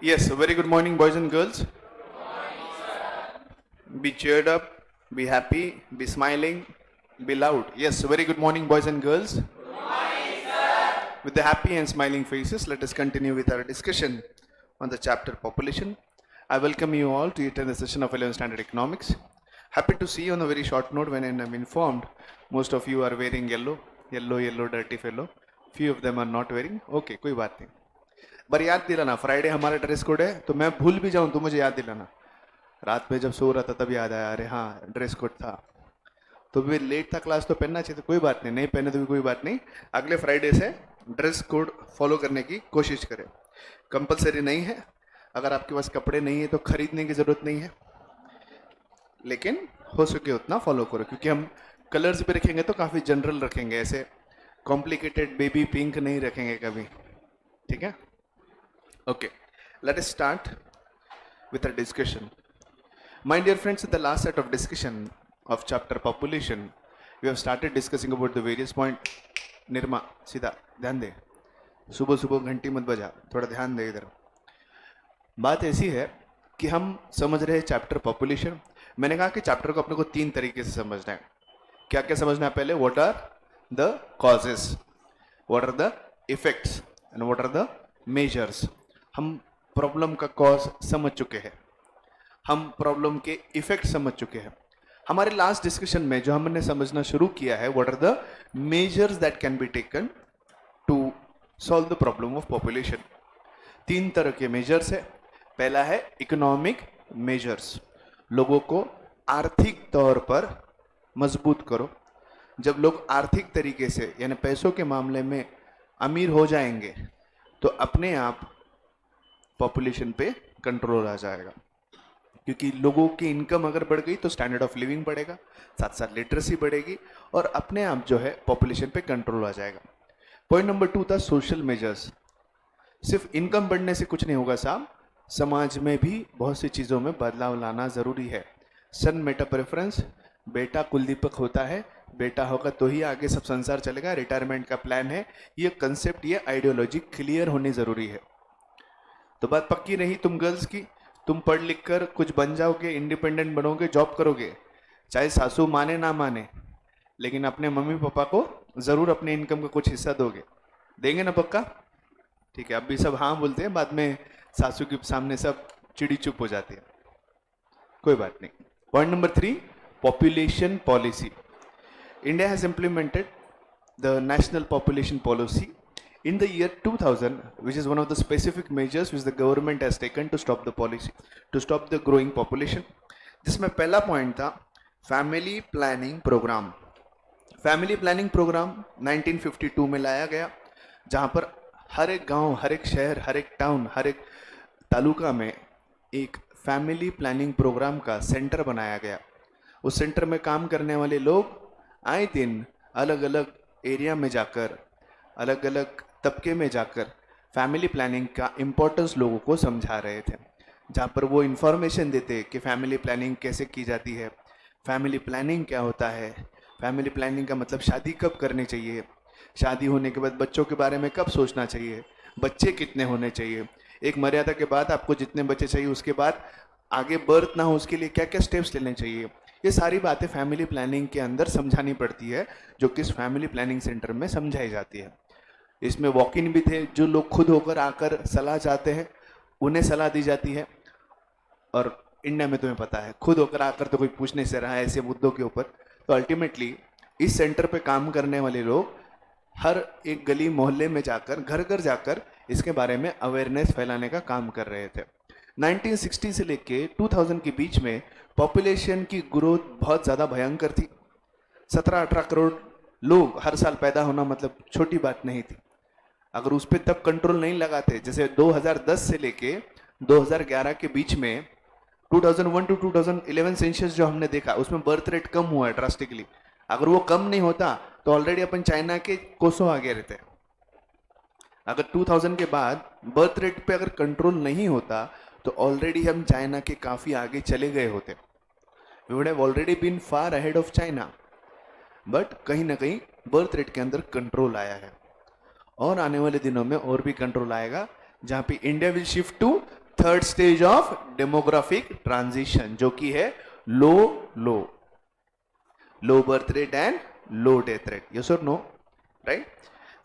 Yes, very good morning, boys and girls. Be cheered up, be happy, be smiling, be loud. Yes, very good morning, boys and girls. With the happy and smiling faces, let us continue with our discussion on the chapter population. I welcome you all to attend the session of 11th Standard Economics. Happy to see you on a very short note when I'm informed most of you are wearing yellow, dirty fellow. Few of them are not wearing. Okay, कोई बात नहीं. पर याद दिलाना Friday हमारा dress code है तो मैं भूल भी जाऊं तो मुझे याद दिलाना. रात में जब सो रहा था तब याद आया अरे हाँ ड्रेस कोड था तो भी लेट था क्लास तो पहनना चाहिए. तो कोई बात नहीं, नहीं पहने तो भी कोई बात नहीं. अगले फ्राइडे से ड्रेस कोड फॉलो करने की कोशिश करें. कंपलसरी नहीं है. अगर आपके पास कपड़े नहीं है तो खरीदने की जरूरत नहीं है, लेकिन हो सके उतना फॉलो करो क्योंकि हम कलर्स भी रखेंगे तो काफी जनरल रखेंगे, ऐसे कॉम्प्लिकेटेड बेबी पिंक नहीं रखेंगे कभी. ठीक है. Okay, let us start with our discussion. My dear friends, in the last set of discussion of chapter population, we have started discussing about the various point. Nirma सीधा ध्यान दे, सुबह सुबह घंटी मत बजा, थोड़ा ध्यान दे इधर. बात ऐसी है कि हम समझ रहे हैं चैप्टर पॉपुलेशन. मैंने कहा कि चैप्टर को अपने को तीन तरीके से समझना है. क्या क्या समझना है पहले? What are the causes, what are the effects and what are the measures. हम प्रॉब्लम का कॉज समझ चुके हैं, हम प्रॉब्लम के इफेक्ट समझ चुके हैं. हमारे लास्ट डिस्कशन में जो हमने समझना शुरू किया है, what are the measures that can be taken to solve the problem of population. तीन तरह के मेजर्स है. पहला है इकोनॉमिक मेजर्स, लोगों को आर्थिक तौर पर मजबूत करो. जब लोग आर्थिक तरीके से यानी पैसों के मामले में अमीर हो जाएंगे तो अपने आप पॉपुलेशन पे कंट्रोल आ जाएगा, क्योंकि लोगों की इनकम अगर बढ़ गई तो स्टैंडर्ड ऑफ लिविंग बढ़ेगा, साथ साथ लिटरेसी बढ़ेगी और अपने आप जो है पॉपुलेशन पे कंट्रोल आ जाएगा. पॉइंट नंबर 2 था सोशल मेजर्स. सिर्फ इनकम बढ़ने से कुछ नहीं होगा साहब, समाज में भी बहुत सी चीज़ों में बदलाव लाना ज़रूरी है. सन मेटा प्रेफरेंस, बेटा कुलदीपक होता है, बेटा होगा तो ही आगे सब संसार चलेगा, रिटायरमेंट का प्लान है. ये कंसेप्ट, ये आइडियोलॉजी क्लियर होनी ज़रूरी है. तो बात पक्की रही तुम गर्ल्स की, तुम पढ़ लिख कर कुछ बन जाओगे, इंडिपेंडेंट बनोगे, जॉब करोगे, चाहे सासू माने ना माने, लेकिन अपने मम्मी पापा को जरूर अपने इनकम का कुछ हिस्सा दोगे. देंगे ना पक्का? ठीक है. अभी सब हाँ बोलते हैं, बाद में सासू के सामने सब चिड़ी चुप हो जाती है. कोई बात नहीं. Point number 3, population policy. India has implemented the national population policy in the year 2000, which is one of the specific measures which the government has taken to stop the policy, to stop the growing population. जिसमें पहला point था family planning programme. Family planning programme 1952 में लाया गया, जहाँ पर हर एक गांव, हर एक शहर, हर एक टाउन, हर एक तालुका में एक फैमिली प्लानिंग प्रोग्राम का सेंटर बनाया गया. उस सेंटर में काम करने वाले लोग आए दिन अलग अलग एरिया में जाकर, अलग अलग तबके में जाकर फैमिली प्लानिंग का इम्पोर्टेंस लोगों को समझा रहे थे. जहाँ पर वो इन्फॉर्मेशन देते कि फैमिली प्लानिंग कैसे की जाती है, फैमिली प्लानिंग क्या होता है, फैमिली प्लानिंग का मतलब शादी कब करनी चाहिए, शादी होने के बाद बच्चों के बारे में कब सोचना चाहिए, बच्चे कितने होने चाहिए, एक मर्यादा के बाद आपको जितने बच्चे चाहिए उसके बाद आगे बर्थ ना हो उसके लिए क्या क्या स्टेप्स लेने चाहिए. ये सारी बातें फैमिली प्लानिंग के अंदर समझानी पड़ती है, जो कि इस फैमिली प्लानिंग सेंटर में समझाई जाती है. इसमें वॉक इन भी थे, जो लोग खुद होकर आकर सलाह चाहते हैं उन्हें सलाह दी जाती है. और इंडिया में तुम्हें पता है खुद होकर आकर तो कोई पूछ नहीं से रहा है ऐसे मुद्दों के ऊपर. तो अल्टीमेटली इस सेंटर पे काम करने वाले लोग हर एक गली मोहल्ले में जाकर, घर घर जाकर इसके बारे में अवेयरनेस फैलाने का काम कर रहे थे. 1960 से लेके 2000 के बीच में पॉपुलेशन की ग्रोथ बहुत ज़्यादा भयंकर थी. 17-18 करोड़ लोग हर साल पैदा होना मतलब छोटी बात नहीं थी. अगर उस पर तब कंट्रोल नहीं लगाते, जैसे 2010 से लेके 2011 के बीच में 2001 टू 2011 सेंसस जो हमने देखा उसमें बर्थ रेट कम हुआ है ड्रास्टिकली. अगर वो कम नहीं होता तो ऑलरेडी अपन चाइना के कोसों आगे रहते. अगर 2000 के बाद बर्थ रेट पे अगर कंट्रोल नहीं होता तो ऑलरेडी हम चाइना के काफी आगे चले गए होते. We would have already been far ahead of China. But कहीं ना कहीं बर्थ रेट के अंदर कंट्रोल आया है और आने वाले दिनों में और भी कंट्रोल आएगा, जहां पे India will shift to third stage of demographic transition, जो कि है low birth rate and low death rate. Yes or no? Right?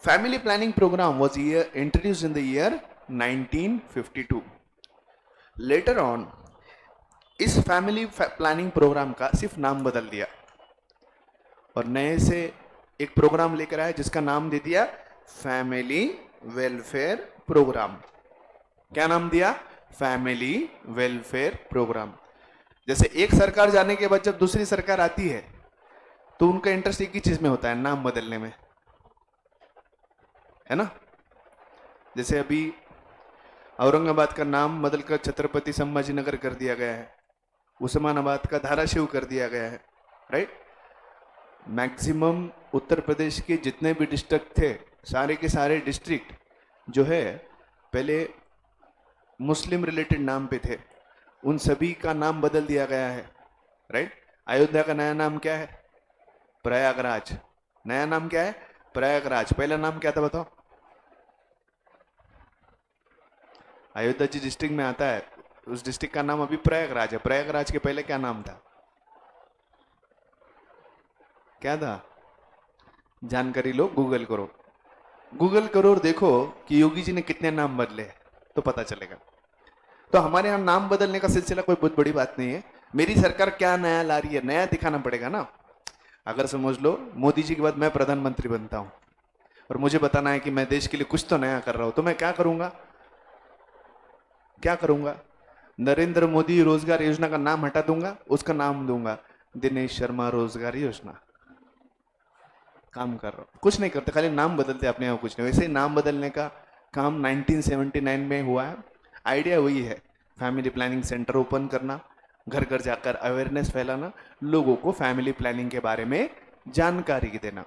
Family planning program was introduced in the year 1952. Later on, इस family planning programme का सिर्फ नाम बदल दिया और नए से एक प्रोग्राम लेकर आया जिसका नाम दे दिया फैमिली वेलफेयर प्रोग्राम. क्या नाम दिया? Family welfare programme. जैसे एक सरकार जाने के बाद जब दूसरी सरकार आती है तो उनका इंटरेस्ट एक ही चीज में होता है, नाम बदलने में, है ना. जैसे अभी औरंगाबाद का नाम बदलकर छत्रपति संभाजीनगर कर दिया गया है, उस्मानाबाद का धाराशिव कर दिया गया है. राइट. मैक्सिमम उत्तर प्रदेश के जितने भी डिस्ट्रिक्ट थे, सारे के सारे डिस्ट्रिक्ट जो है पहले मुस्लिम रिलेटेड नाम पे थे, उन सभी का नाम बदल दिया गया है. राइट. अयोध्या का नया नाम क्या है? प्रयागराज. नया नाम क्या है? प्रयागराज. पहला नाम क्या था बताओ? अयोध्या जिस डिस्ट्रिक्ट में आता है उस डिस्ट्रिक्ट का नाम अभी प्रयागराज है. प्रयागराज के पहले क्या नाम था? क्या था? जानकारी लो, गूगल करो और देखो कि योगी जी ने कितने नाम बदले तो पता चलेगा. तो हमारे यहाँ नाम बदलने का सिलसिला कोई बहुत बड़ी बात नहीं है. मेरी सरकार क्या नया ला रही है, नया दिखाना पड़ेगा ना. अगर समझ लो मोदी जी के बाद मैं प्रधानमंत्री बनता हूं और मुझे बताना है कि मैं देश के लिए कुछ तो नया कर रहा हूं, तो मैं क्या करूंगा? नरेंद्र मोदी रोजगार योजना का नाम हटा दूंगा, उसका नाम दूंगा दिनेश शर्मा रोजगार योजना. काम कर रहा हूं, कुछ नहीं करते, खाली नाम बदलते अपने आप, कुछ नहीं. वैसे ही नाम बदलने का काम 1979 में हुआ है. आइडिया वही है, फैमिली प्लानिंग सेंटर ओपन करना, घर घर जाकर अवेयरनेस फैलाना, लोगों को फैमिली प्लानिंग के बारे में जानकारी देना.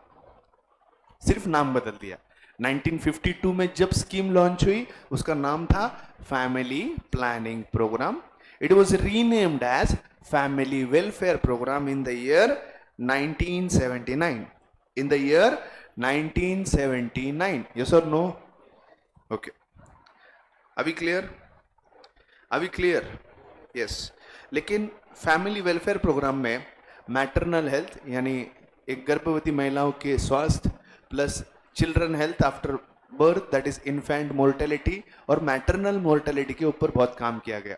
सिर्फ नाम बदल दिया. 1952 में जब स्कीम लॉन्च हुई उसका नाम था family planning programme. It was renamed as family welfare programme in the year 1979. In the year 1979. Yes और नो? ओके. अभी क्लियर? यस. लेकिन फैमिली वेलफेयर प्रोग्राम में मैटरनल हेल्थ यानी एक गर्भवती महिलाओं के स्वास्थ्य plus children health after birth, that is infant mortality और मैटरनल मोर्टेलिटी के ऊपर बहुत काम किया गया.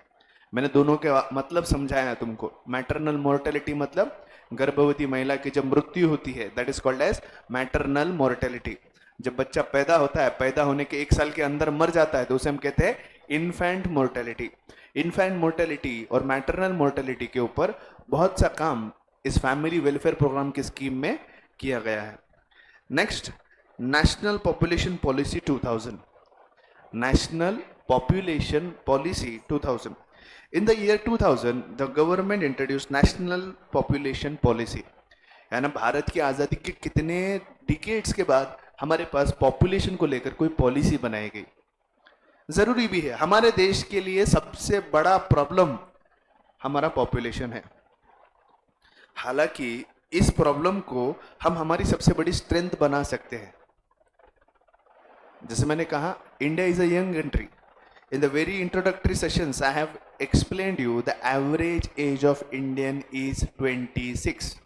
मैंने दोनों के मतलब समझाया तुमको. मैटरनल मोर्टेलिटी मतलब गर्भवती महिला की जब मृत्यु होती है, that is called as maternal mortality. जब बच्चा पैदा होता है, पैदा होने के 1 साल के अंदर मर जाता है तो उसे हम कहते हैं इन्फेंट मोर्टेलिटी. इन्फेंट मोर्टेलिटी और मैटरनल मोर्टेलिटी के ऊपर बहुत सा काम इस फैमिली वेलफेयर प्रोग्राम की स्कीम में किया गया है. Next, national population policy 2000. National population policy 2000. In the year 2000, the government introduced national population policy. यानी भारत की आज़ादी के कितने डिकेड्स के बाद हमारे पास पॉपुलेशन को लेकर कोई पॉलिसी बनाई गई. जरूरी भी है. हमारे देश के लिए सबसे बड़ा प्रॉब्लम हमारा पॉपुलेशन है. हालांकि इस प्रॉब्लम को हम हमारी सबसे बड़ी स्ट्रेंथ बना सकते हैं. जैसे मैंने कहा, India is a young country. In the very introductory sessions, I have explained you the average age of Indian is 26,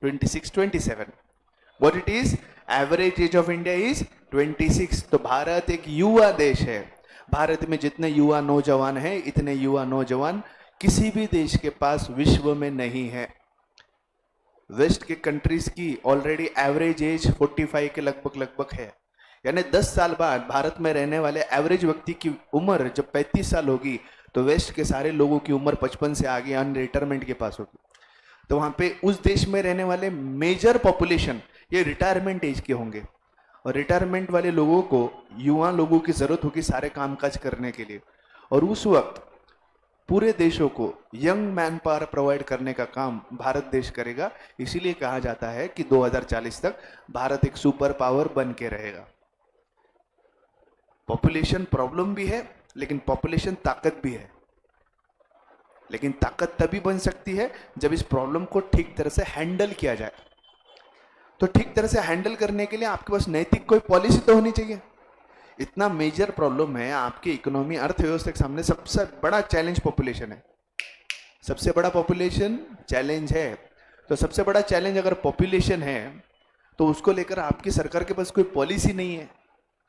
27. What it is? Average age of India is 26. तो भारत एक युवा देश है. भारत में जितने युवा नौजवान हैं, इतने युवा नौजवान किसी भी देश के पास विश्व में नहीं है. वेस्ट के कंट्रीज की ऑलरेडी एवरेज एज 45 के लगभग है. यानी 10 साल बाद भारत में रहने वाले एवरेज व्यक्ति की उम्र जब 35 साल होगी तो वेस्ट के सारे लोगों की उम्र 55 से आगे अन रिटायरमेंट के पास होगी. तो वहां पे उस देश में रहने वाले मेजर पॉपुलेशन ये रिटायरमेंट एज के होंगे और रिटायरमेंट वाले लोगों को युवा लोगों की जरूरत होगी सारे कामकाज करने के लिए. और उस वक्त पूरे देशों को यंग मैन पावर प्रोवाइड करने का काम भारत देश करेगा. इसीलिए कहा जाता है कि 2040 तक भारत एक सुपर पावर बन के रहेगा. पॉपुलेशन प्रॉब्लम भी है लेकिन पॉपुलेशन ताकत भी है. लेकिन ताकत तभी बन सकती है जब इस प्रॉब्लम को ठीक तरह से हैंडल किया जाए. तो ठीक तरह से हैंडल करने के लिए आपके पास नैतिक कोई पॉलिसी तो होनी चाहिए. इतना मेजर प्रॉब्लम है आपकी इकोनॉमी, अर्थव्यवस्था के सामने सबसे बड़ा चैलेंज पॉपुलेशन है। सबसे बड़ा पॉपुलेशन चैलेंज है। तो सबसे बड़ा चैलेंज अगर पॉपुलेशन है तो उसको लेकर आपकी सरकार के पास कोई पॉलिसी नहीं है।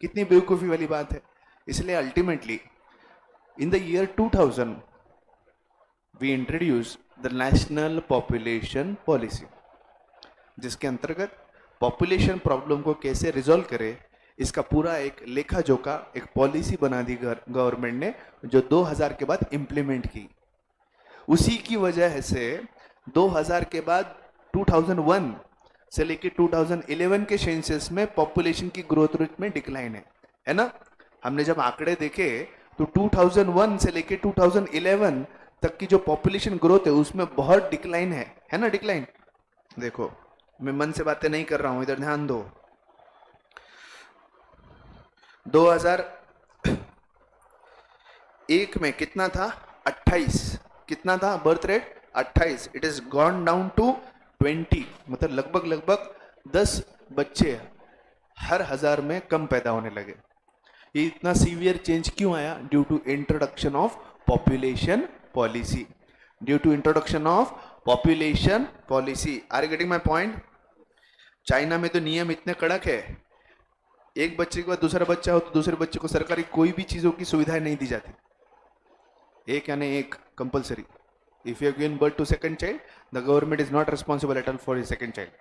कितनी बेवकूफ़ी वाली बात है। इसलिए ultimately in the year 2000 we introduce the national population policy, जिसके अंतर्गत पॉपुलेशन प्रॉब्लम को कैसे रिजॉल्व करे इसका पूरा एक लेखा जोखा, एक पॉलिसी बना दी गवर्नमेंट ने, जो 2000 के बाद इंप्लीमेंट की। उसी की वजह से 2000 के बाद 2001 से लेके 2011 के सेंसस में पॉपुलेशन की ग्रोथ रेट में डिक्लाइन है ना। हमने जब आंकड़े देखे तो 2001 से लेके 2011 तक की जो पॉपुलेशन ग्रोथ है उसमें बहुत डिक्लाइन है ना, डिक्लाइन। देखो मैं मन से बातें नहीं कर रहा हूं, इधर ध्यान दो। 2001 में कितना था? 28। कितना था birth rate? 28। It is gone down to 20, मतलब लगभग 10 बच्चे हर 1000 में कम पैदा होने लगे। ये इतना सीवियर चेंज क्यों आया? Due to introduction of population policy. Due to introduction of population policy. Are you getting my point? China में तो नियम इतने कड़क है, एक बच्चे के बाद दूसरा बच्चा हो तो दूसरे बच्चे को सरकारी कोई भी चीजों की सुविधाएं नहीं दी जाती। एक यानी एक compulsory. If you have given birth to second child, the government is not responsible at all for his second child.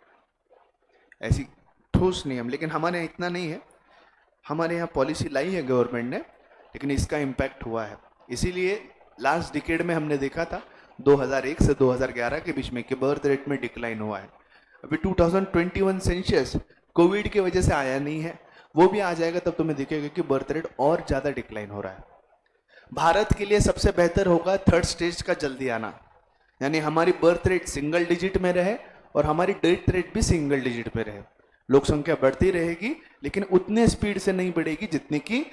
ऐसी ठोस नियम, लेकिन हमारे यहाँ इतना नहीं है। हमारे यहाँ पॉलिसी लाई है गवर्नमेंट ने, लेकिन इसका इम्पैक्ट हुआ है। इसीलिए लास्ट डिकेड में हमने देखा था 2001 से 2011 के बीच में कि बर्थ रेट में डिक्लाइन हुआ है। अभी 2021 सेंसस कोविड की वजह से आया नहीं है, वो भी आ जाएगा तब तुम्हें दिखेगा कि बर्थ रेट और ज्यादा डिक्लाइन हो रहा है। भारत के लिए सबसे बेहतर होगा थर्ड स्टेज का जल्दी आना, यानी हमारी बर्थ रेट सिंगल डिजिट में रहे और हमारी डेथ रेट भी सिंगल डिजिट में रहे। लोक संख्या बढ़ती रहेगी लेकिन उतने स्पीड से नहीं बढ़ेगी जितनी कि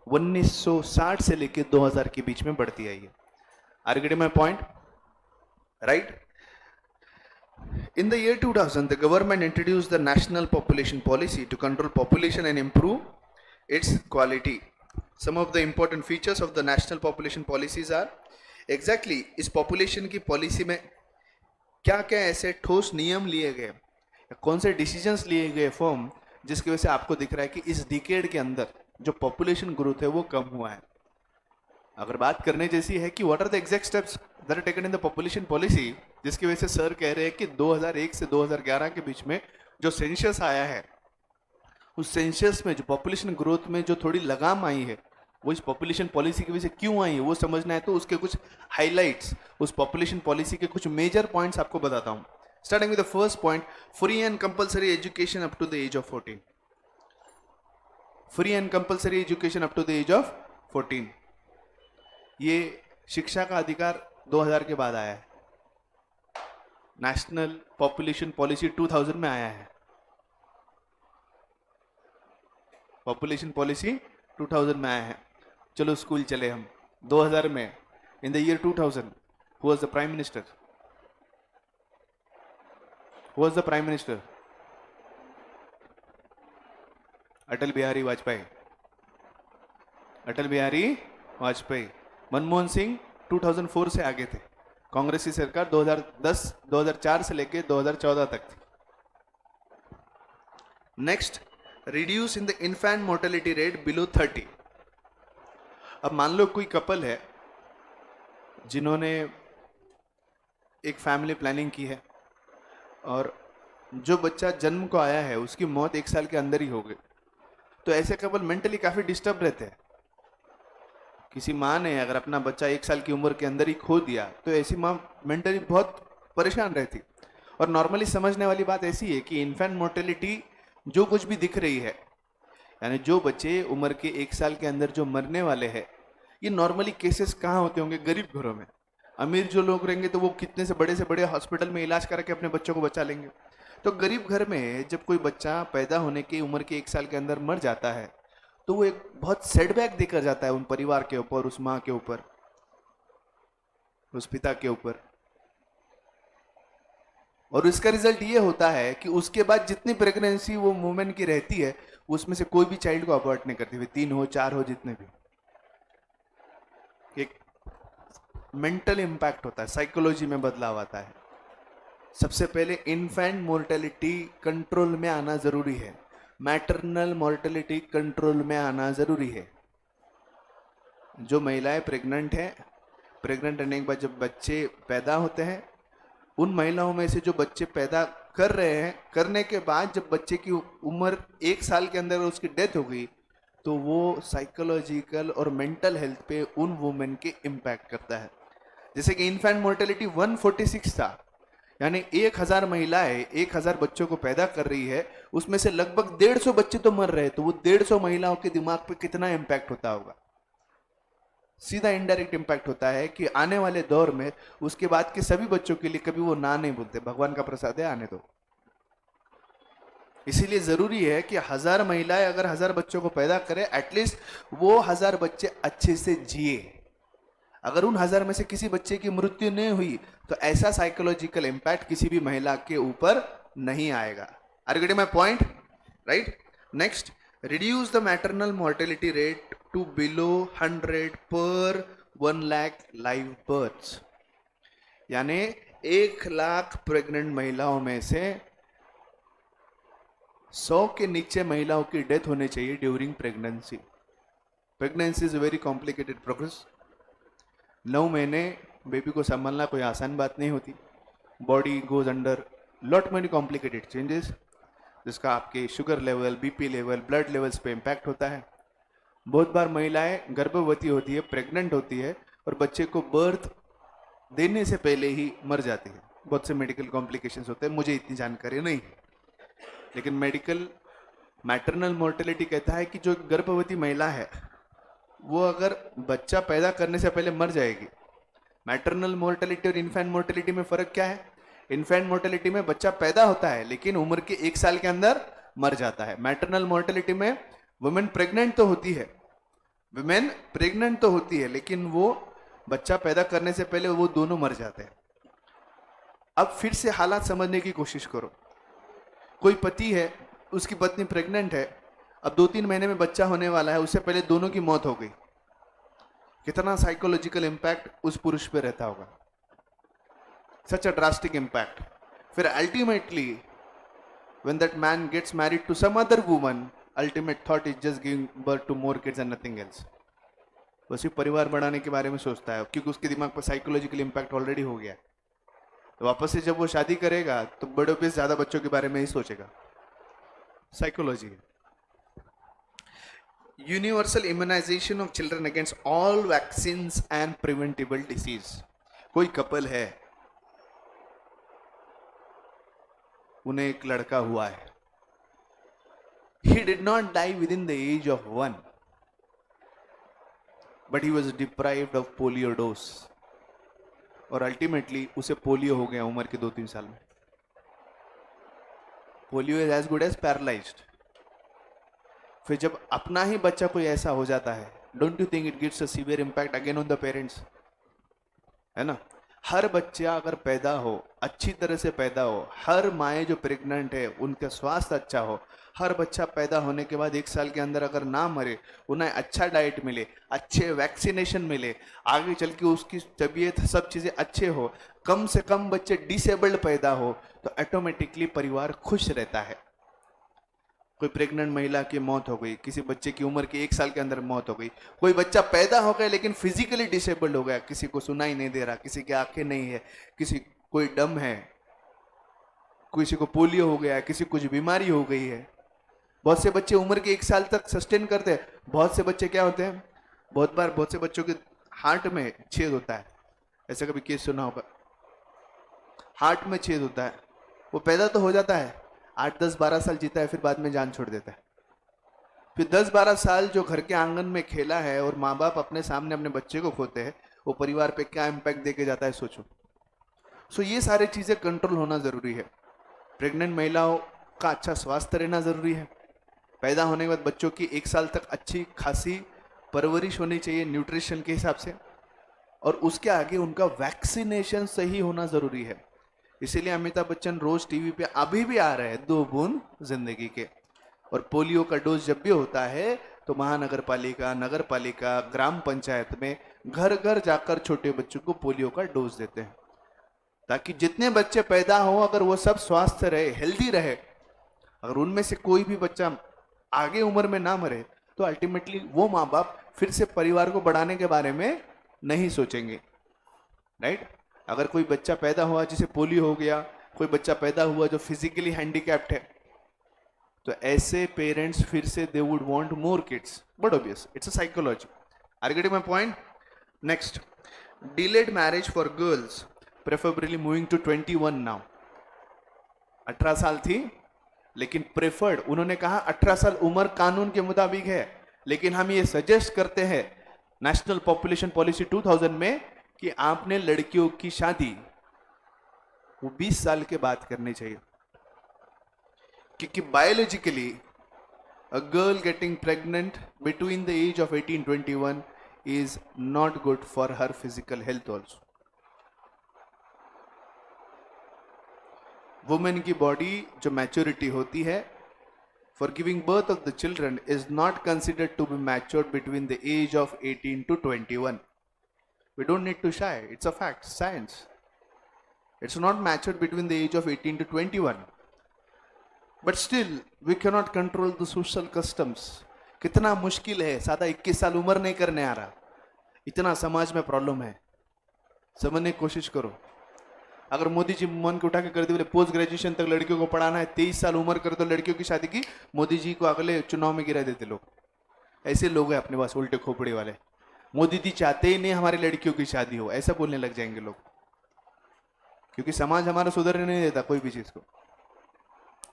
1960 से लेकर 2000 के बीच में बढ़ती आई है। Are you getting my point? Right? In the year 2000, the government introduced the National Population Policy to control population and improve its quality. Some of the important features of the National Population Policies are exactly इस population की policy में क्या क्या ऐसे ठोस नियम लिए गए, कौन से डिसीजंस लिए गए फॉर्म, जिसकी वजह से आपको दिख रहा है कि इस डिकेड के अंदर जो पॉपुलेशन ग्रोथ है वो कम हुआ है। अगर बात करने जैसी है कि what are the exact steps that are taken in the population policy, जिसकी वजह से सर कह रहे हैं कि 2001 से 2011 के बीच में जो सेंसस आया है, उस सेंसस में जो पॉपुलेशन ग्रोथ में जो थोड़ी लगाम आई है वो इस पॉपुलेशन पॉलिसी की वजह से क्यों आई है वो समझना है। तो उसके कुछ हाईलाइट्स, उस पॉपुलेशन पॉलिसी के कुछ मेजर पॉइंट्स आपको बताता हूं। Starting with the first point, free and compulsory education up to the age of 14। Free and compulsory education up to the age of 14। ये शिक्षा का अधिकार 2000 के बाद आया है। नेशनल पॉपुलेशन पॉलिसी 2000 में आया है। पॉपुलेशन पॉलिसी 2000 में आया है। चलो स्कूल चले हम 2000 में। In the year 2000 who was the prime minister? Who was the prime minister? Atal Bihari Vajpayee. Atal Bihari Vajpayee. Manmohan Singh 2004 से आगे थे। कांग्रेस की सरकार 2004 से लेकर 2014 तक थी। Next, reduce in the infant mortality rate below 30। अब मान लो कोई कपल है जिन्होंने एक फैमिली प्लानिंग की है और जो बच्चा जन्म को आया है उसकी मौत 1 साल के अंदर ही हो गई, तो ऐसे कपल मेंटली काफी डिस्टर्ब रहते हैं। किसी माँ ने अगर अपना बच्चा 1 साल की उम्र के अंदर ही खो दिया तो ऐसी माँ मेंटली बहुत परेशान रहती। और नॉर्मली समझने वाली बात ऐसी है कि इन्फेंट मोर्टेलिटी जो कुछ भी दिख रही है, यानी जो बच्चे उम्र के 1 साल के अंदर जो मरने वाले हैं, ये नॉर्मली केसेस कहाँ होते होंगे? गरीब घरों में। अमीर जो लोग रहेंगे तो वो कितने से बड़े हॉस्पिटल में इलाज करके अपने बच्चों को बचा लेंगे। तो गरीब घर में जब कोई बच्चा पैदा होने की उम्र के 1 साल के अंदर मर जाता है तो वो एक बहुत सेटबैक देकर जाता है उन परिवार के ऊपर, उस माँ के ऊपर, उस पिता के ऊपर। और इसका रिजल्ट ये होता है कि उसके बाद जितनी प्रेगनेंसी वो वुमेन की रहती है उसमें से कोई भी चाइल्ड को अबॉर्ट नहीं करती, वे 3 हो 4 हो जितने भी। एक मेंटल इंपैक्ट होता है, साइकोलॉजी में बदलाव आता है। सबसे पहले इन्फेंट मोर्टेलिटी कंट्रोल में आना जरूरी है, मैटरनल मोर्टेलिटी कंट्रोल में आना जरूरी है। जो महिलाएं प्रेग्नेंट हैं, प्रेग्नेंट रहने के बाद जब बच्चे पैदा होते हैं, उन महिलाओं में से जो बच्चे पैदा कर रहे हैं, करने के बाद जब बच्चे की उम्र 1 साल के अंदर उसकी डेथ हो गई, तो वो साइकोलॉजिकल और मेंटल हेल्थ पे उन वुमेन के इम्पैक्ट करता है। जैसे कि इन्फेंट मोर्टेलिटी 146 था, यानी 1000 महिलाएं 1000 बच्चों को पैदा कर रही है, उसमें से लगभग 150 बच्चे तो मर रहे, तो वो 150 महिलाओं के दिमाग पे कितना इम्पैक्ट होता होगा। सीधा इनडायरेक्ट इम्पैक्ट होता है कि आने वाले दौर में उसके बाद के सभी बच्चों के लिए कभी वो ना नहीं बोलते, भगवान का प्रसाद है आने दो। इसीलिए जरूरी है कि 1000 महिलाएं अगर 1000 बच्चों को पैदा करें, एटलीस्ट वो 1000 बच्चे अच्छे से जिए। अगर उन 1000 में से किसी बच्चे की मृत्यु नहीं हुई, तो ऐसा साइकोलॉजिकल इंपैक्ट किसी भी महिला के ऊपर नहीं आएगा। Are you getting my point? Right. Next, reduce the maternal mortality rate to below 100 per 1 lakh live births। यानी 1 लाख प्रेग्नेंट महिलाओं में से 100 के नीचे महिलाओं की डेथ होनी चाहिए during pregnancy. Pregnancy is a very complicated process. 9 महीने बेबी को संभालना कोई आसान बात नहीं होती। Body goes under lot many complicated changes, जिसका आपके sugar level, BP level, blood levels पे इम्पैक्ट होता है। बहुत बार महिलाएं गर्भवती होती है, प्रेग्नेंट होती है, और बच्चे को बर्थ देने से पहले ही मर जाती है। बहुत से मेडिकल कॉम्प्लिकेशंस होते हैं, मुझे इतनी जानकारी नहीं, लेकिन मेडिकल मैटरनल मोर्टेलिटी कहता है कि जो गर्भवती महिला है वो अगर बच्चा पैदा करने से पहले मर जाएगी। मैटरनल मोर्टेलिटी और इन्फेंट मोर्टेलिटी में फर्क क्या है? इन्फेंट मोर्टेलिटी में बच्चा पैदा होता है लेकिन उम्र के 1 साल के अंदर मर जाता है। मैटरनल मोर्टेलिटी में वुमेन प्रेग्नेंट तो होती है, वुमेन प्रेग्नेंट तो होती है, लेकिन वो बच्चा पैदा करने से पहले वो दोनों मर जाते हैं। अब फिर से हालात समझने की कोशिश करो। कोई पति है, उसकी पत्नी प्रेग्नेंट है, अब 2-3 महीने में बच्चा होने वाला है, उससे पहले दोनों की मौत हो गई। कितना साइकोलॉजिकल इंपैक्ट उस पुरुष पे रहता होगा, सच अ ड्रास्टिक इंपैक्ट। फिर ultimately when that man gets married to some other woman, ultimate thought is just giving birth to more kids and nothing else। वो सिर्फ परिवार बढ़ाने के बारे में सोचता है, क्योंकि उसके दिमाग पर साइकोलॉजिकल इंपैक्ट ऑलरेडी हो गया। तो वापस से जब वो शादी करेगा तो बड़ों पे ज्यादा बच्चों के बारे में ही सोचेगा। Psychology. Universal immunization of children against all vaccines and preventable disease. कोई कपल है, उन्हें एक लड़का हुआ है। He did not die within the age of 1, but he was deprived of polio dose, और अल्टीमेटली उसे पोलियो हो गया उम्र के 2-3 साल में। Polio is as good as paralysed. फिर जब अपना ही बच्चा कोई ऐसा हो जाता है, don't you think it gives a severe impact again on the parents? है ना? हर बच्चा अगर पैदा हो, अच्छी तरह से पैदा हो, हर माएँ जो प्रेग्नेंट है उनका स्वास्थ्य अच्छा हो, हर बच्चा पैदा होने के बाद 1 साल के अंदर अगर ना मरे, उन्हें अच्छा डाइट मिले, अच्छे वैक्सीनेशन मिले, आगे चल के उसकी तबीयत सब चीज़ें अच्छे हो, कम से कम बच्चे डिसेबल्ड पैदा हो, तो ऑटोमेटिकली परिवार खुश रहता है। कोई प्रेग्नेंट महिला की मौत हो गई, किसी बच्चे की उम्र के 1 साल के अंदर मौत हो गई, कोई बच्चा पैदा हो गया लेकिन फिजिकली डिसेबल्ड हो गया, किसी को सुनाई नहीं दे रहा, किसी की आंखें नहीं है, किसी कोई डम है, किसी को पोलियो हो गया, किसी को कुछ बीमारी हो गई है। बहुत से बच्चे उम्र के 1 साल तक सस्टेन करते हैं। बहुत से बच्चे क्या होते हैं, बहुत बार बहुत से बच्चों के हार्ट में छेद होता है। ऐसा कभी केस सुना होगा, हार्ट में छेद होता है, वो पैदा तो हो जाता है, 8-10-12 साल जीता है, फिर बाद में जान छोड़ देता है। फिर 10-12 साल जो घर के आंगन में खेला है और माँ बाप अपने सामने अपने बच्चे को खोते हैं, वो परिवार पे क्या इम्पैक्ट देके जाता है सोचो। सो ये सारी चीजें कंट्रोल होना जरूरी है। प्रेग्नेंट महिलाओं का अच्छा स्वास्थ्य रहना जरूरी है। पैदा होने के बाद बच्चों की 1 साल तक अच्छी खासी परवरिश होनी चाहिए न्यूट्रिशन के हिसाब से, और उसके आगे उनका वैक्सीनेशन सही होना जरूरी है। इसीलिए अमिताभ बच्चन रोज टीवी पे अभी भी आ रहे हैं 2 बूंद जिंदगी के। और पोलियो का डोज जब भी होता है तो महानगर पालिका, नगर पालिका, ग्राम पंचायत में घर घर जाकर छोटे बच्चों को पोलियो का डोज देते हैं, ताकि जितने बच्चे पैदा हो अगर वो सब स्वस्थ रहे, हेल्दी रहे, अगर उनमें से कोई भी बच्चा आगे उम्र में ना मरे तो अल्टीमेटली वो माँ बाप फिर से परिवार को बढ़ाने के बारे में नहीं सोचेंगे, राइट। अगर कोई बच्चा पैदा हुआ जिसे पोलियो हो गया, कोई बच्चा पैदा हुआ जो फिजिकली हैंडीकैप्ड है, तो ऐसे पेरेंट्स फिर से they would want more kids, but obvious it's a psychology. Are getting my point? Next, delayed marriage for girls preferably moving to 21 now. 18 साल थी लेकिन प्रेफर्ड, उन्होंने कहा 18 साल उम्र कानून के मुताबिक है, लेकिन हम ये सजेस्ट करते हैं नेशनल पॉपुलेशन पॉलिसी 2000 में कि आपने लड़कियों की शादी वो 20 साल के बाद करनी चाहिए, क्योंकि biologically a girl getting pregnant between the age of 18-21 is not good for her physical health also. Women की बॉडी जो मैच्योरिटी होती है for giving birth of the children is not considered to be matured between the age of 18-21। We don't need to shy. It's a fact, science. It's not matured between the age of 18 to 21. But still, we cannot control the social customs. कितना मुश्किल है, सादा 21 साल उम्र नहीं करने आ रहा, इतना समाज में प्रॉब्लम है। समझने की कोशिश करो। अगर मोदी जी मन को उठा के कर दे बोले पोस्ट ग्रेजुएशन तक लड़कियों को पढ़ाना है, 23 साल उम्र कर दो लड़कियों की शादी की, मोदी जी को अगले चुनाव में गिरा देते लोग। ऐसे लोग हैं अपने पास उल्टे खोपड़ी वाले, मोदी जी चाहते ही नहीं हमारी लड़कियों की शादी हो, ऐसा बोलने लग जाएंगे लोग, क्योंकि समाज हमारा सुधरने नहीं देता कोई भी चीज को।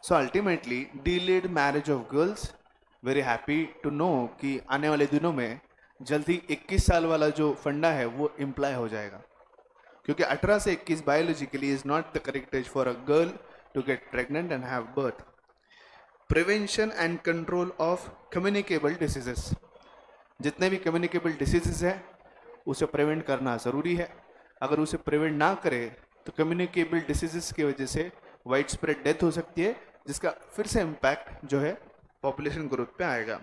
So ultimately delayed marriage of girls, very happy to know कि आने वाले दिनों में जल्दी 21 साल वाला जो फंडा है वो इम्प्लाई हो जाएगा, क्योंकि 18 से 21 biologically is not the correct age for a girl to get pregnant and have birth. Prevention and control of communicable diseases, जितने भी कम्युनिकेबल डिसीजेस है उसे प्रिवेंट करना ज़रूरी है। अगर उसे प्रिवेंट ना करे तो कम्युनिकेबल डिसीजेस की वजह से वाइड स्प्रेड डेथ हो सकती है, जिसका फिर से इम्पैक्ट जो है पॉपुलेशन ग्रोथ पे आएगा।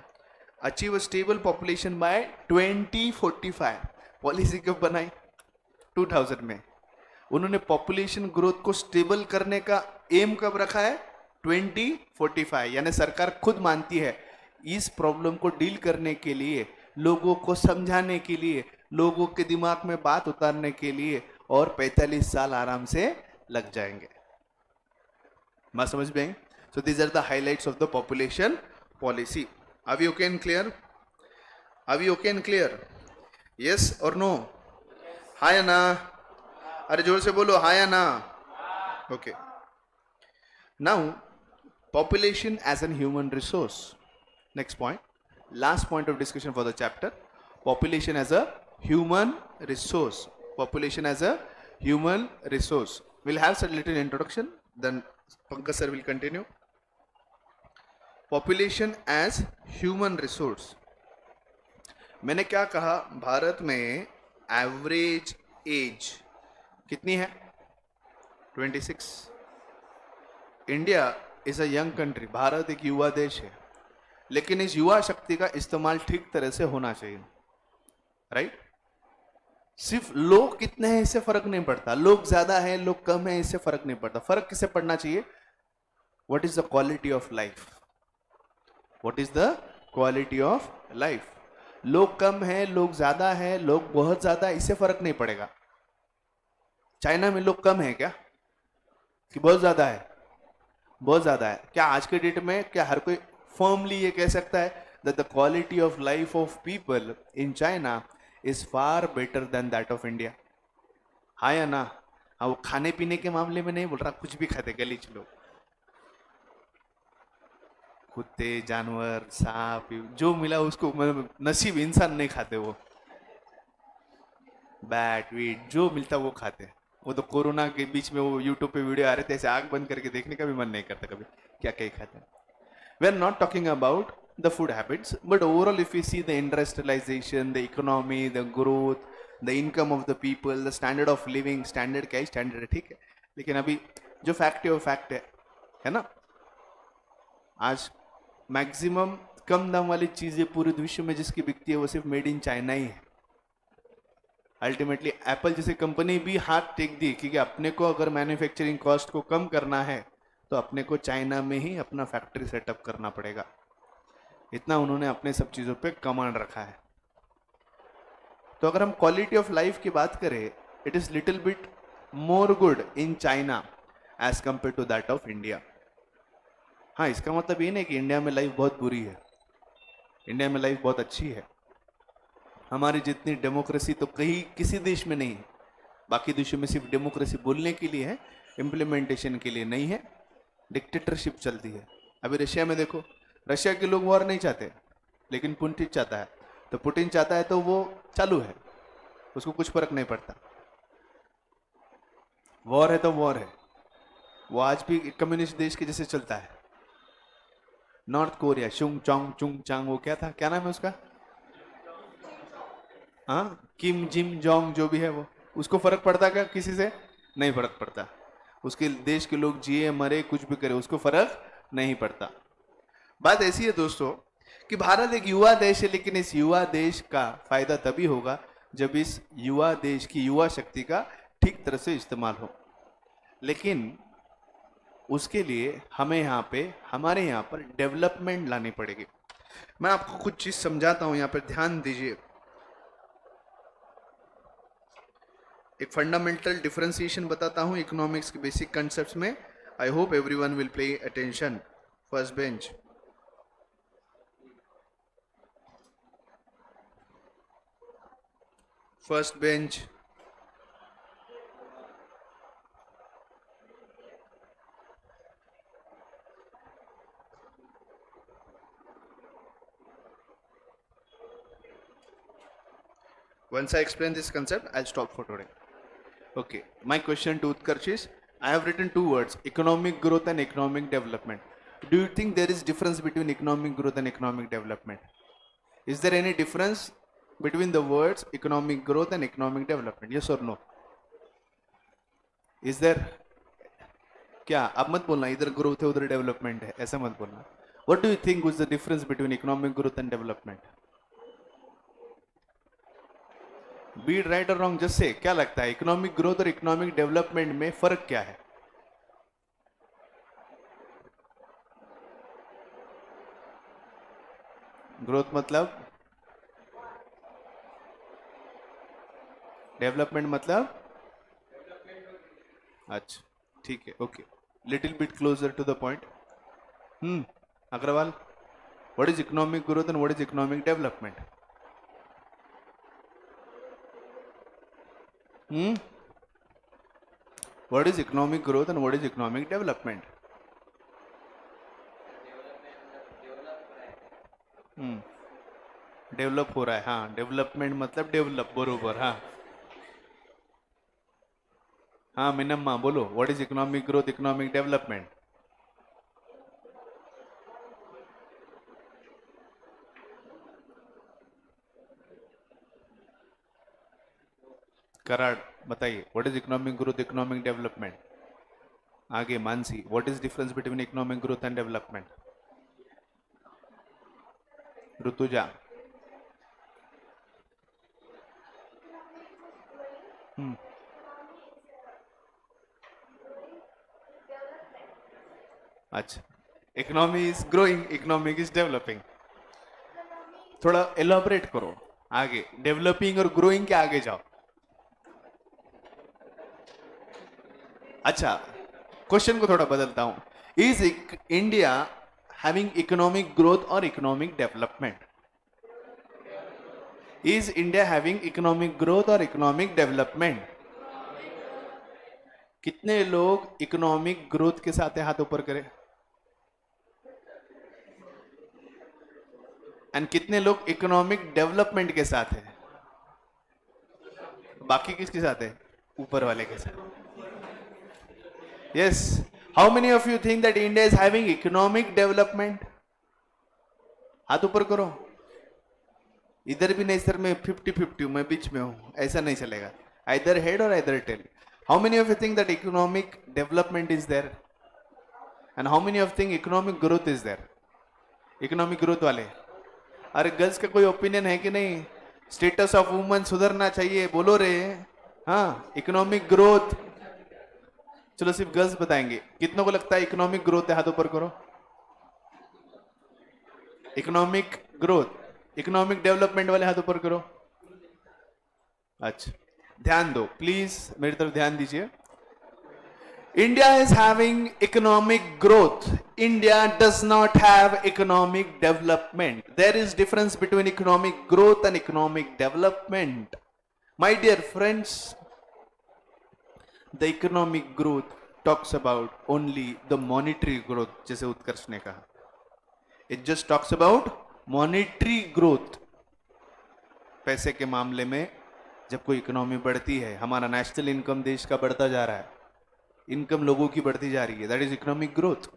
Achieve a stable population bye 2045, policy कब बनाई? 2000 में। उन्होंने पॉपुलेशन ग्रोथ को स्टेबल करने का एम कब रखा है? 2045। यानी सरकार खुद मानती है इस प्रॉब्लम को डील करने के लिए, लोगों को समझाने के लिए, लोगों के दिमाग में बात उतारने के लिए और 45 साल आराम से लग जाएंगे। मैं समझ में? So these are the highlights of the population policy. Are we okay and clear? Are we okay and clear? Yes और नो? हाँ या ना? अरे जोर से बोलो, हाँ या ना? Okay. Now population as an human resource. Next point, last point of discussion for the chapter, population as a human resource. Population as a human resource. We'll have some little introduction, then Pankaj sir will continue. Population as human resource. मैंने क्या कहा, भारत में average age कितनी है? 26। India is a young country, Bharat एक युवा देश है, लेकिन इस युवा शक्ति का इस्तेमाल ठीक तरह से होना चाहिए, राइट? सिर्फ लोग कितने हैं इससे फर्क नहीं पड़ता, लोग ज्यादा हैं लोग कम हैं इससे फर्क नहीं पड़ता। फर्क किससे पड़ना चाहिए? What is the quality of life? What is the quality of life? लोग कम हैं, लोग ज्यादा हैं, लोग बहुत ज्यादा, इससे फर्क नहीं पड़ेगा। चाइना में लोग कम है क्या कि बहुत ज्यादा है? बहुत ज्यादा है। क्या आज के डेट में क्या हर कोई फर्मली ये कह सकता है that the quality of life of people in China is far better than that of India? हाँ या ना? हाँ, वो खाने पीने के मामले में नहीं बोल रहा, कुछ भी खाते गलीच लोग, कुत्ते, जानवर, सांप, जो मिला उसको, मतलब नसीब इंसान नहीं खाते, वो बैट वीट जो मिलता वो खाते। वो तो कोरोना के बीच में वो यूट्यूब पे वीडियो आ रहे थे, ऐसे आग बंद करके देखने का भी मन नहीं करता कभी क्या क्या खाते हैं। We are not talking about the food habits, but overall if you see the industrialisation, the economy, the growth, the income of the people, the standard of living, standard क्या है? स्टैंडर्ड है, ठीक है, लेकिन अभी जो फैक्ट है वो फैक्ट है ना? आज मैक्सिमम कम दाम वाली चीजें पूरे विश्व में जिसकी बिकती है वो सिर्फ मेड इन चाइना ही है। अल्टीमेटली एप्पल जैसी कंपनी भी हाथ टेक दी क्योंकि अपने को अगर मैन्युफैक्चरिंग कॉस्ट को कम करना है तो अपने को चाइना में ही अपना फैक्ट्री सेटअप करना पड़ेगा। इतना उन्होंने अपने सब चीजों पे कमांड रखा है। तो अगर हम क्वालिटी ऑफ लाइफ की बात करें, it is little bit more good in China as compare to that of India. हाँ, इसका मतलब ये नहीं कि इंडिया में लाइफ बहुत बुरी है। इंडिया में लाइफ बहुत अच्छी है। हमारी जितनी डेमोक्रेसी तो कहीं किसी देश में नहीं है। बाकी देशों में सिर्फ डेमोक्रेसी बोलने के लिए है, इम्प्लीमेंटेशन के लिए नहीं है। डिक्टेटरशिप चलती है। अभी रशिया में देखो, रशिया के लोग वॉर नहीं चाहते लेकिन पुतिन चाहता है। तो पुतिन चाहता है तो वो चालू है, उसको कुछ फर्क नहीं पड़ता। वॉर है तो वॉर है। वो आज भी कम्युनिस्ट देश के जैसे चलता है। नॉर्थ कोरिया, शुंग चुंग वो क्या था, क्या नाम है उसका, हाँ, किम जिम जोंग जो भी है वो, उसको फर्क पड़ता क्या किसी से? नहीं फर्क पड़ता। उसके देश के लोग जिए मरे कुछ भी करे उसको फर्क नहीं पड़ता। बात ऐसी है दोस्तों कि भारत एक युवा देश है, लेकिन इस युवा देश का फायदा तभी होगा जब इस युवा देश की युवा शक्ति का ठीक तरह से इस्तेमाल हो। लेकिन उसके लिए हमें हमारे यहाँ पर डेवलपमेंट लानी पड़ेगी। मैं आपको कुछ चीज समझाता हूं, यहाँ पर ध्यान दीजिए। एक फंडामेंटल डिफरेंशिएशन बताता हूं इकोनॉमिक्स के बेसिक कंसेप्ट्स में। I hope everyone will pay attention. First bench, first bench, once I explain this concept, I'll stop for today. Okay, my question to Utkarsh is, I have written two words, economic growth and economic development. Do you think there is difference between economic growth and economic development? Is there any difference between the words economic growth and economic development? Yes or no? Is there? क्या अब मत बोलना इधर growth है उधर development है, ऐसा मत बोलना। What do you think was the difference between economic growth and development? Be it right or wrong, just say, क्या लगता है इकोनॉमिक ग्रोथ और इकोनॉमिक डेवलपमेंट में फर्क क्या है? ग्रोथ मतलब, डेवलपमेंट मतलब, अच्छा ठीक है, okay, little bit closer to the point. Agarwal, what is economic growth and what is economic development? What is economic growth and what is economic development? Develop हो रहा है, हाँ, डेवलपमेंट मतलब डेवलप, बरोबर, हाँ हाँ मिनम्मा बोलो, what is economic growth, economic development? Karad बताइए, what is economic growth, economic development? आगे Mansi, what is difference between economic growth and development? Rituja, अच्छा, economy is growing, economic is developing. थोड़ा एलोबरेट करो आगे, डेवलपिंग और ग्रोइंग के आगे जाओ। अच्छा, क्वेश्चन को थोड़ा बदलता हूं, is India having economic growth और economic development? Is India having economic growth और इकोनॉमिक डेवलपमेंट? कितने लोग इकोनॉमिक ग्रोथ के साथ है, हाथ ऊपर करें। एंड कितने लोग इकोनॉमिक डेवलपमेंट के साथ है? बाकी किसके साथ है? ऊपर वाले के साथ। Yes. How many of you think that India is having economic development? हाथ ऊपर करो। इधर भी नहीं सर, मैं 50-50 मैं बीच में हूं, ऐसा नहीं चलेगा। Either head or either tail. How many of you think that economic development is there? And how many of you think economic growth is there? Economic growth वाले? अरे गर्ल्स का कोई ओपिनियन है कि नहीं? स्टेटस ऑफ वुमेन सुधरना चाहिए, बोलो रे। हाँ, इकोनॉमिक ग्रोथ। चलो सिर्फ गर्ल्स बताएंगे, कितनों को लगता है इकोनॉमिक ग्रोथ है? हाथ ऊपर करो। इकोनॉमिक ग्रोथ, इकोनॉमिक डेवलपमेंट वाले हाथ ऊपर करो। अच्छा, ध्यान दो प्लीज, मेरी तरफ ध्यान दीजिए। India is having economic growth. India does not have economic development. There is difference between economic growth and economic development. My dear friends, the economic growth talks about only the monetary growth, जैसे उत्कर्ष ने कहा. It just talks about monetary growth. पैसे के मामले में जब कोई economy बढ़ती है, हमारा नेशनल इनकम देश का बढ़ता जा रहा है, इनकम लोगों की बढ़ती जा रही है, दैट इज इकोनॉमिक ग्रोथ.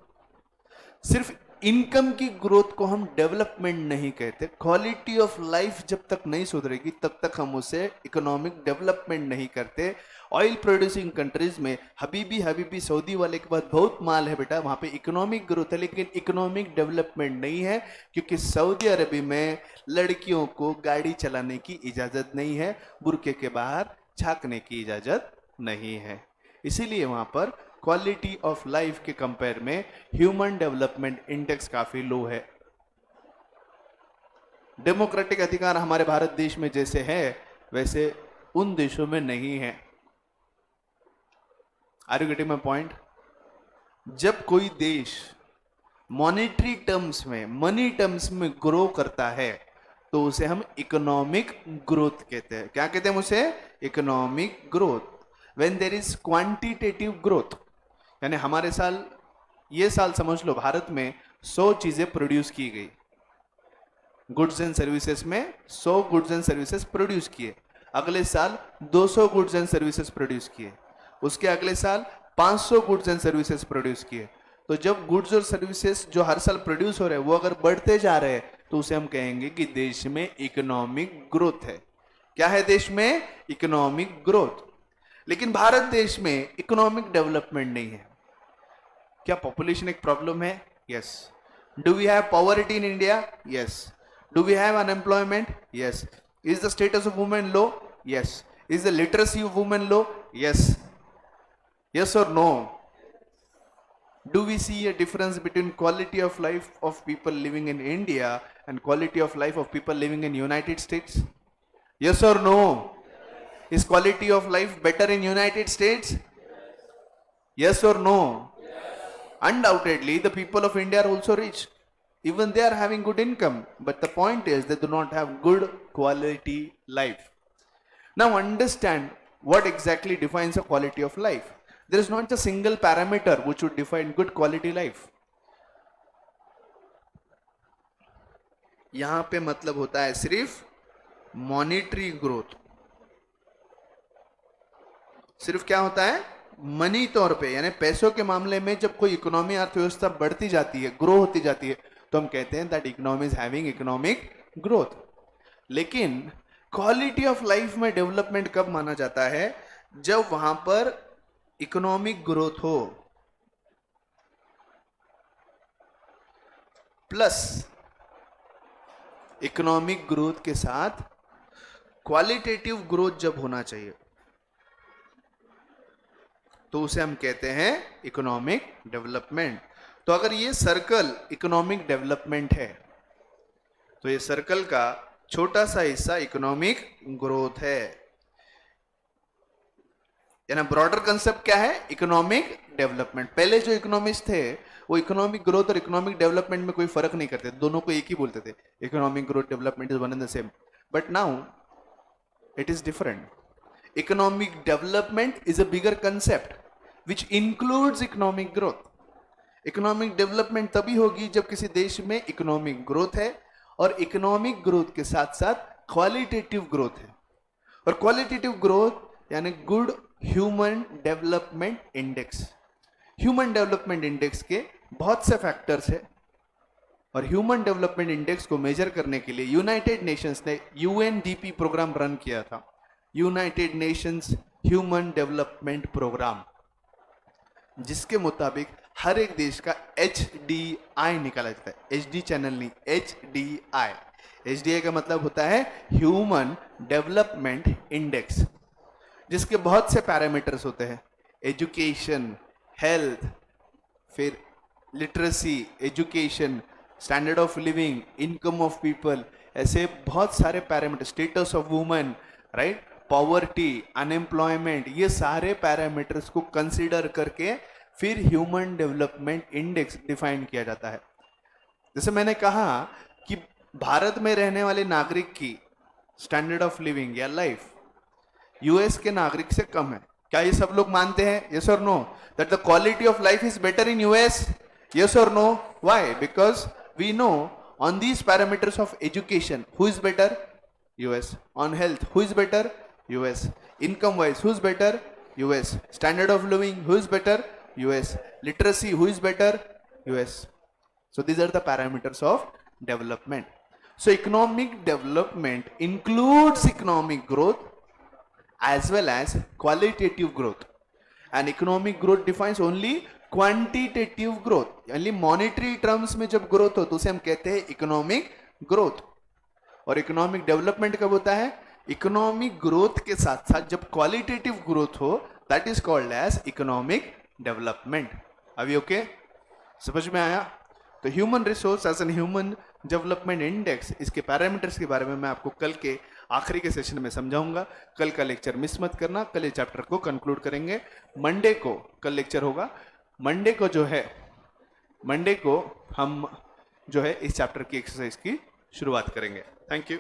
सिर्फ इनकम की ग्रोथ को हम डेवलपमेंट नहीं कहते. क्वालिटी ऑफ लाइफ जब तक नहीं सुधरेगी तब तक हम उसे इकोनॉमिक डेवलपमेंट नहीं करते. ऑयल प्रोड्यूसिंग कंट्रीज में हबीबी सऊदी वाले के पास बहुत माल है बेटा, वहां पे इकोनॉमिक ग्रोथ है, लेकिन इकोनॉमिक डेवलपमेंट नहीं है, क्योंकि सऊदी अरबी में लड़कियों को गाड़ी चलाने की इजाजत नहीं है, बुर्के के बाहर झांकने की इजाजत नहीं है. इसीलिए वहां पर क्वालिटी ऑफ लाइफ के कंपेयर में ह्यूमन डेवलपमेंट इंडेक्स काफी लो है. डेमोक्रेटिक अधिकार हमारे भारत देश में जैसे है वैसे उन देशों में नहीं है. Are you getting my point? जब कोई देश मॉनेटरी टर्म्स में, मनी टर्म्स में ग्रो करता है तो उसे हम इकोनॉमिक ग्रोथ कहते हैं. क्या कहते हैं उसे? Economic growth. When there is quantitative growth, यानी हमारे साल, ये साल समझ लो भारत में 100 चीजें प्रोड्यूस की गई, गुड्स एंड सर्विसेज में 100 गुड्स एंड सर्विसेज प्रोड्यूस किए. अगले साल 200 गुड्स एंड सर्विसेज प्रोड्यूस किए, उसके अगले साल 500 गुड्स एंड सर्विसेज प्रोड्यूस किए. तो जब गुड्स और सर्विसेज जो हर साल प्रोड्यूस हो रहे हैं वो अगर बढ़ते जा रहे हैं तो उसे हम कहेंगे कि देश में इकोनॉमिक ग्रोथ है. क्या है देश में? Economic growth. लेकिन भारत देश में इकोनॉमिक डेवलपमेंट नहीं है. क्या पॉपुलेशन एक प्रॉब्लम है? Yes. Do we have poverty in India? Yes. Do we have unemployment? Yes. Is the status of women low? Yes. Is the literacy of women low? Yes. Yes और no? Do we see a difference between quality of life of people living in India and quality of life of people living in United States? Yes और no? Is quality of life better in United States? Yes or no? Yes. Undoubtedly, the people of India are also rich. Even they are having good income. But the point is, they do not have good quality life. Now understand what exactly defines a quality of life. There is not a single parameter which would define good quality life. यहां पे मतलब होता है सिर्फ monetary growth. सिर्फ क्या होता है? मनी तौर पे, यानी पैसों के मामले में जब कोई इकोनॉमी, अर्थव्यवस्था बढ़ती जाती है, ग्रो होती जाती है, तो हम कहते हैं that economy is having economic growth. लेकिन क्वालिटी ऑफ लाइफ में डेवलपमेंट कब माना जाता है? जब वहां पर इकोनॉमिक ग्रोथ हो प्लस इकोनॉमिक ग्रोथ के साथ क्वालिटेटिव ग्रोथ जब होना चाहिए तो उसे हम कहते हैं इकोनॉमिक डेवलपमेंट. तो अगर ये सर्कल इकोनॉमिक डेवलपमेंट है तो ये सर्कल का छोटा सा हिस्सा इकोनॉमिक ग्रोथ है. यानी ब्रॉडर कंसेप्ट क्या है? Economic development. पहले जो इकोनॉमिस्ट थे वो इकोनॉमिक ग्रोथ और इकोनॉमिक डेवलपमेंट में कोई फर्क नहीं करते, दोनों को एक ही बोलते थे. Economic growth, development is one and the same. But now it is different. Economic development is a bigger concept which includes economic growth. Economic development तभी होगी जब किसी देश में economic growth है और economic growth के साथ साथ qualitative growth है. और qualitative growth यानी good human development index. Human development index के बहुत से factors है और ह्यूमन डेवलपमेंट इंडेक्स को मेजर करने के लिए यूनाइटेड नेशंस ने UNDP प्रोग्राम रन किया था. United Nations human development programme, जिसके मुताबिक हर एक देश का HDI निकाला जाता है। HD चैनल नहीं, HDI। HDI का मतलब होता है ह्यूमन डेवलपमेंट इंडेक्स, जिसके बहुत से पैरामीटर्स होते हैं। एजुकेशन, हेल्थ, फिर literacy, education, standard of living, income of people, ऐसे बहुत सारे parameter, status of women, right, poverty, unemployment, ये सारे पैरामीटर्स को कंसीडर करके फिर ह्यूमन डेवलपमेंट इंडेक्स डिफाइन किया जाता है। जैसे मैंने कहा कि भारत में रहने वाले नागरिक की स्टैंडर्ड ऑफ लिविंग या लाइफ यूएस के नागरिक से कम है। क्या ये सब लोग मानते हैं? यस और no? That the quality of life is better in US? Yes or no? Why? Because we know on these parameters of education, who is better? US. On health, who is better? US. Income wise, who is better? US. Standard of living, who is better? US. Literacy, who is better? US. So these are the parameters of development. So economic development includes economic growth as well as qualitative growth. And economic growth defines only quantitative growth, यानी monetary terms में जब growth हो तो उसे हम कहते हैं economic growth. और इकोनॉमिक डेवलपमेंट कब होता है? इकोनॉमिक ग्रोथ के साथ साथ जब क्वालिटेटिव ग्रोथ हो, that is called as economic development. अभी ओके, समझ में आया? तो human resource as an human development index, इसके पैरामीटर्स के बारे में मैं आपको कल के आखिरी के सेशन में समझाऊंगा। कल का लेक्चर मिस मत करना, कल ये चैप्टर को कंक्लूड करेंगे। मंडे को कल लेक्चर होगा। मंडे को हम जो है इस चैप्टर की एक्सरसाइज की शुरुआत करेंगे। Thank you.